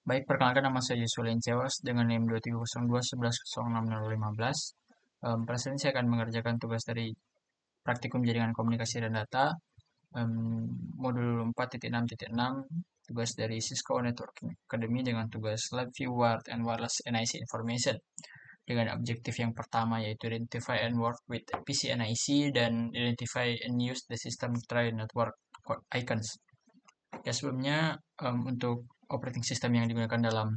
Baik, perkenalkan nama saya Yusulian Cewas dengan NIM 230211060015. Pada saat ini saya akan mengerjakan tugas dari praktikum jaringan komunikasi dan data, modul 4.6.6, tugas dari Cisco Networking Academy dengan tugas Live View Wired and Wireless NIC Information. Dengan objektif yang pertama yaitu identify and work with PC NIC dan identify and use the system tray network icons. Ya, sebelumnya untuk operating system yang digunakan dalam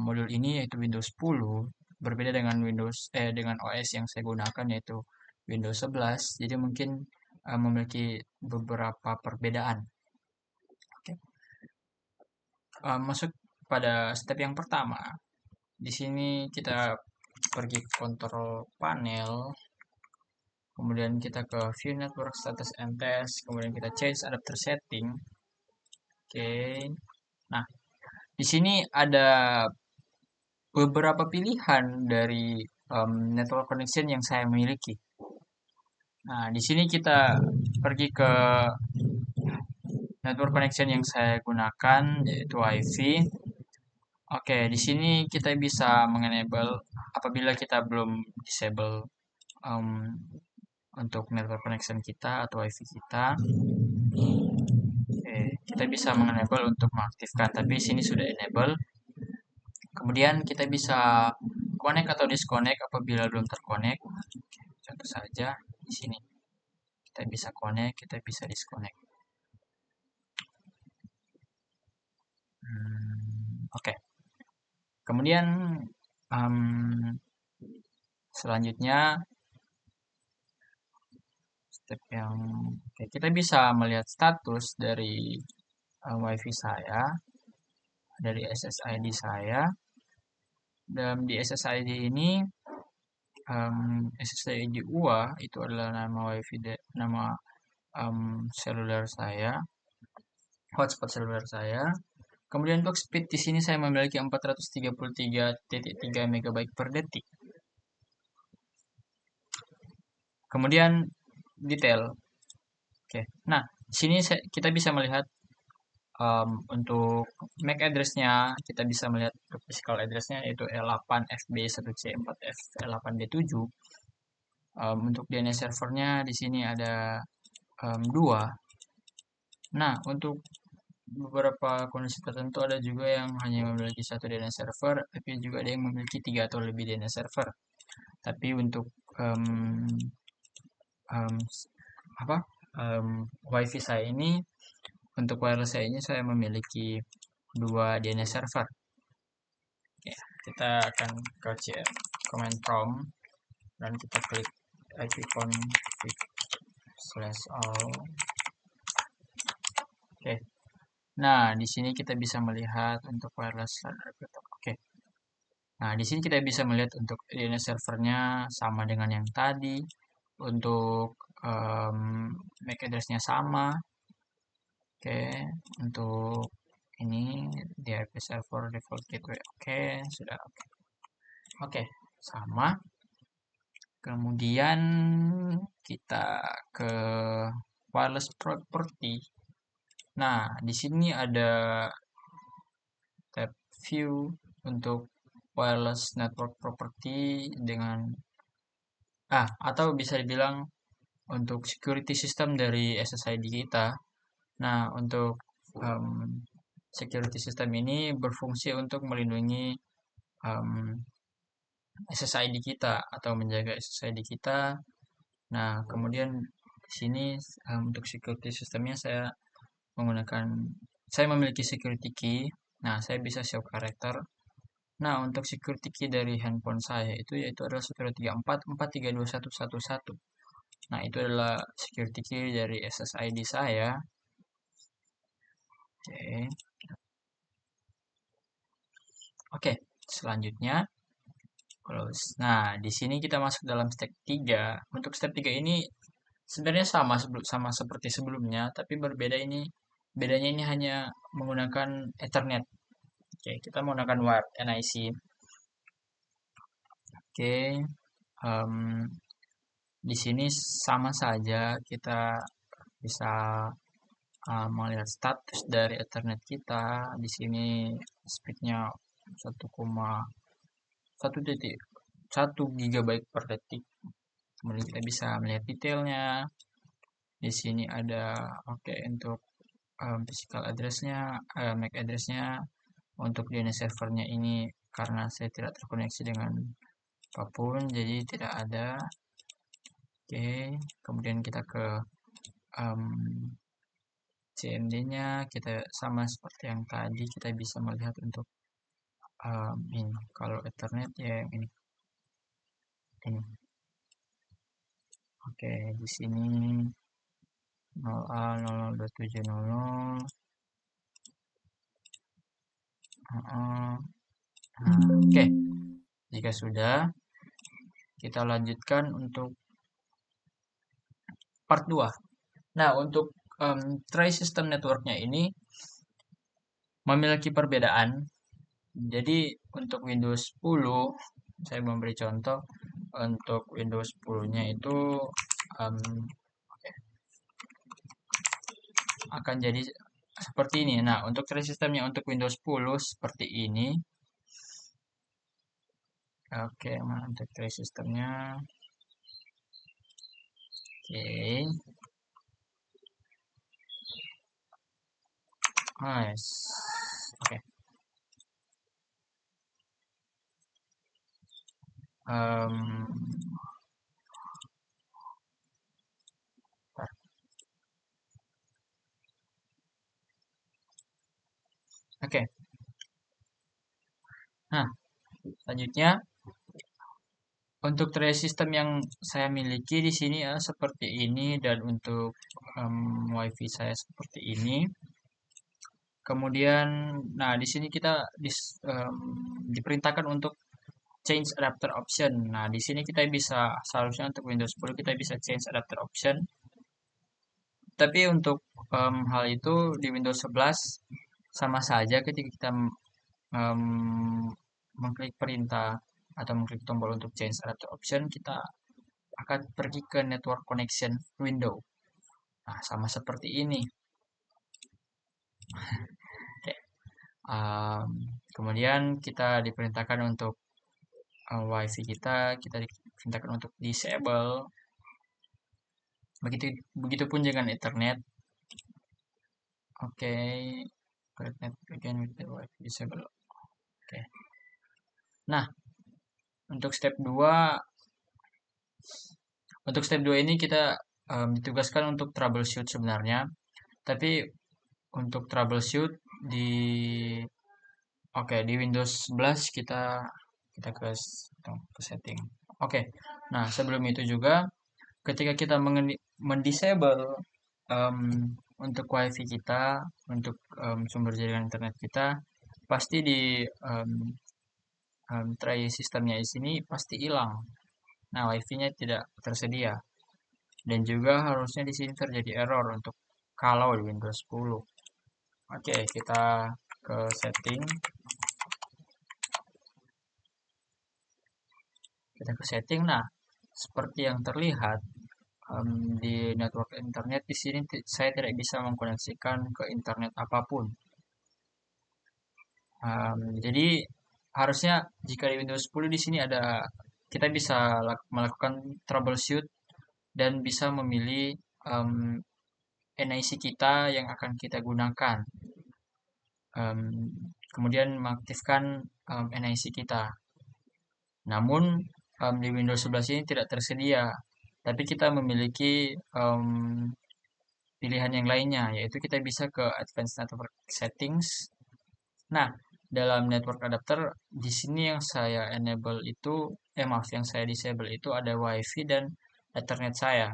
modul ini yaitu Windows 10, berbeda dengan dengan OS yang saya gunakan yaitu Windows 11. Jadi mungkin memiliki beberapa perbedaan. Oke. Masuk pada step yang pertama. Di sini kita pergi ke control panel, kemudian kita ke view network status and test, kemudian kita change adapter setting. Oke. Nah, di sini ada beberapa pilihan dari network connection yang saya miliki. Nah, di sini kita pergi ke network connection yang saya gunakan, yaitu WiFi. Oke, di sini kita bisa mengenable apabila kita belum disable um, untuk network connection kita atau WiFi kita. Oke, kita bisa mengenable untuk mengaktifkan, tapi sini sudah enable. Kemudian kita bisa connect atau disconnect apabila belum terconnect. Contoh saja di sini. Kita bisa connect, kita bisa disconnect. Oke. Kemudian selanjutnya step yang kita bisa melihat status dari WiFi saya, dari SSID saya. Dan di SSID ini SSID UA itu adalah nama WiFi nama seluler saya, hotspot seluler saya. Kemudian untuk speed di sini saya memiliki 433.3 MB per detik. Kemudian detail. Oke. Nah, di sini kita bisa melihat untuk MAC address-nya kita bisa melihat physical address-nya yaitu E8FB1C4F E8B7. Untuk DNS servernya di sini ada 2. Nah, untuk beberapa kondisi tertentu ada juga yang hanya memiliki satu DNS server, tapi juga ada yang memiliki 3 atau lebih DNS server. Tapi untuk WiFi saya ini, untuk wireless saya ini saya memiliki 2 DNS server. Oke, kita akan ke command prompt dan kita klik ipconfig/all. Oke. Nah, di sini kita bisa melihat untuk wireless LAN. Oke. Nah, di sini kita bisa melihat untuk DNS servernya sama dengan yang tadi. Untuk MAC address-nya sama. Oke, untuk ini di IP server default gateway. Oke, sudah oke. Oke, sama. Kemudian kita ke wireless property. Nah, di sini ada tab view untuk wireless network property dengan atau bisa dibilang untuk security system dari SSID kita. Nah, untuk security system ini berfungsi untuk melindungi SSID kita atau menjaga SSID kita. Nah, kemudian di sini untuk security systemnya saya memiliki security key. Nah, saya bisa show character. Nah, untuk security key dari handphone saya itu yaitu adalah 134432111. Nah, itu adalah security key dari SSID saya. Oke. Oke, selanjutnya close. Nah, di sini kita masuk dalam step 3. Untuk step 3 ini sebenarnya sama seperti sebelumnya, tapi bedanya ini hanya menggunakan Ethernet. Oke, kita menggunakan wired NIC. Oke, di sini sama saja kita bisa melihat status dari Ethernet kita. Di sini speednya 1,1 GB per detik. Kemudian kita bisa melihat detailnya. Di sini ada untuk physical address-nya, MAC address-nya. Untuk DNS servernya ini karena saya tidak terkoneksi dengan apapun, jadi tidak ada. Kemudian kita ke CMD-nya, kita sama seperti yang tadi, kita bisa melihat untuk ini. Kalau Ethernet ya yang ini. Di sini 0A002700. Jika sudah, kita lanjutkan untuk part 2. Nah, untuk tray system networknya ini memiliki perbedaan. Jadi untuk Windows 10, saya memberi contoh. Untuk Windows 10-nya itu akan jadi seperti ini. Nah, untuk tray systemnya untuk Windows 10 seperti ini. Untuk tray systemnya. Nice. Nah, selanjutnya untuk tray system yang saya miliki di sini seperti ini, dan untuk WiFi saya seperti ini. Kemudian, nah di sini kita diperintahkan untuk change adapter option. Nah, di sini kita bisa, seharusnya untuk Windows 10 kita bisa change adapter option. Tapi untuk hal itu di Windows 11 sama saja ketika kita mengklik perintah atau mengklik tombol untuk change adapter option, kita akan pergi ke network connection window. Nah, sama seperti ini. Kemudian kita diperintahkan untuk WiFi kita diperintahkan untuk disable. Begitupun dengan Ethernet. Connect again with the WiFi disable. Nah, untuk step 2 ini kita ditugaskan untuk troubleshoot sebenarnya. Tapi untuk troubleshoot di Windows 11 kita ke setting. Nah, sebelum itu juga ketika kita mendisable untuk WiFi kita, untuk sumber jaringan internet kita, pasti di tray sistemnya di sini pasti hilang. Nah, WiFi-nya tidak tersedia. Dan juga harusnya di sini terjadi error untuk kalau di Windows 10. Kita ke setting. Nah, seperti yang terlihat di network internet di sini saya tidak bisa mengkoneksikan ke internet apapun. Jadi harusnya jika di Windows 10 di sini kita bisa melakukan troubleshoot dan bisa memilih NIC kita yang akan kita gunakan. Kemudian mengaktifkan NIC kita. Namun di Windows 11 ini tidak tersedia, tapi kita memiliki pilihan yang lainnya, yaitu kita bisa ke Advanced Network Settings. Nah, dalam network adapter di sini yang saya enable itu, yang saya disable itu ada WiFi dan Ethernet saya.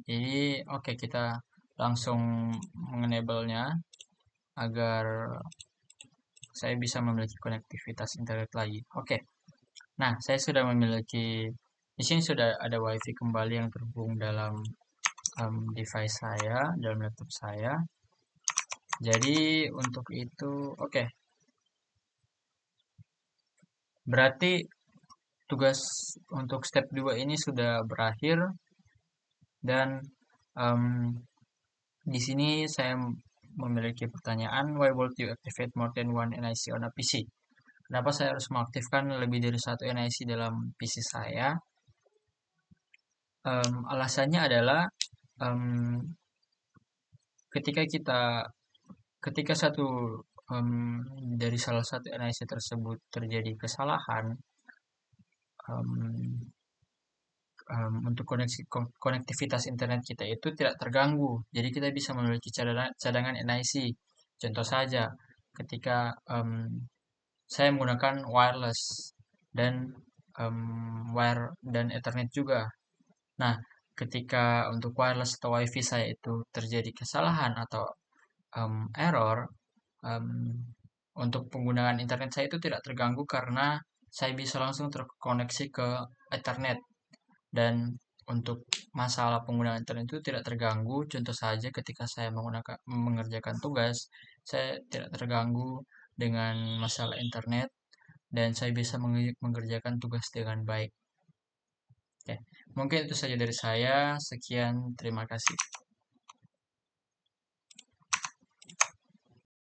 Jadi, kita langsung mengenable-nya agar saya bisa memiliki konektivitas internet lagi. Nah, saya sudah memiliki, di sini sudah ada WiFi kembali yang terhubung dalam device saya, dalam laptop saya. Jadi untuk itu, berarti tugas untuk step 2 ini sudah berakhir, dan Di sini saya memiliki pertanyaan, why would you activate more than one NIC on a PC? Kenapa saya harus mengaktifkan lebih dari satu NIC dalam PC saya? Alasannya adalah em, ketika satu dari salah satu NIC tersebut terjadi kesalahan, em, untuk konektivitas internet kita itu tidak terganggu. Jadi kita bisa memiliki cadangan NIC. Contoh saja, ketika saya menggunakan wireless dan dan Ethernet juga. Nah, ketika untuk wireless atau WiFi saya itu terjadi kesalahan atau error, em, untuk penggunaan internet saya itu tidak terganggu karena saya bisa langsung terkoneksi ke Ethernet. Dan untuk masalah penggunaan internet itu tidak terganggu. Contoh saja ketika saya mengerjakan tugas, saya tidak terganggu dengan masalah internet dan saya bisa mengerjakan tugas dengan baik. Oke, mungkin itu saja dari saya. Sekian, terima kasih.